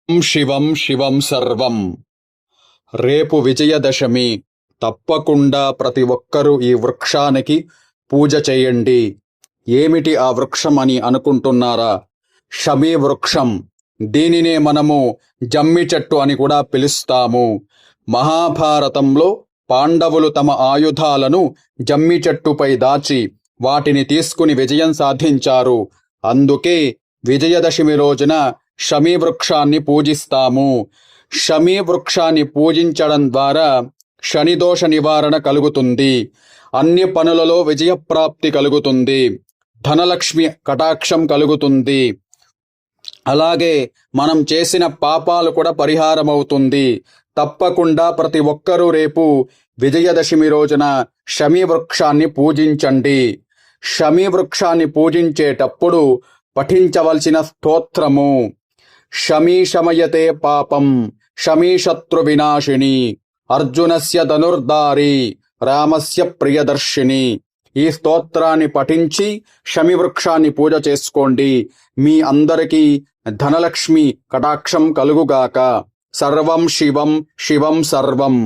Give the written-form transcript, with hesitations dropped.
శివం శివం సర్వం. రేపు విజయదశమి. తప్పకుండా ప్రతి ఒక్కరూ ఈ వృక్షానికి పూజ చేయండి. ఏమిటి ఆ వృక్షం అని అనుకుంటున్నారా? షమీ వృక్షం. దీనినే మనము జమ్మి చెట్టు అని కూడా పిలుస్తాము. మహాభారతంలో పాండవులు తమ ఆయుధాలను జమ్మి చెట్టుపై దాచి వాటిని తీసుకుని విజయం సాధించారు. అందుకే విజయదశమి రోజున షమీ వృక్షాన్ని పూజిస్తాము. షమీ వృక్షాన్ని పూజించడం ద్వారా శనిదోష నివారణ కలుగుతుంది. అన్ని పనులలో విజయప్రాప్తి కలుగుతుంది. ధనలక్ష్మి కటాక్షం కలుగుతుంది. అలాగే మనం చేసిన పాపాలు కూడా పరిహారమవుతుంది. తప్పకుండా ప్రతి ఒక్కరూ రేపు విజయదశమి రోజున షమీ వృక్షాన్ని పూజించండి. షమీ వృక్షాన్ని పూజించేటప్పుడు పఠించవలసిన స్తోత్రము: షమీ శమయతే పాపం షమీ శత్రు వినాశిని అర్జునస్య ధనుర్ధారి రామస్య ప్రియదర్శిని. ఈ స్తోత్రాన్ని పఠించి షమీ వృక్షాన్ని పూజ చేసుకోండి. మీ అందరికీ ధనలక్ష్మి కటాక్షం కలుగుగాక. సర్వం శివం శివం సర్వం.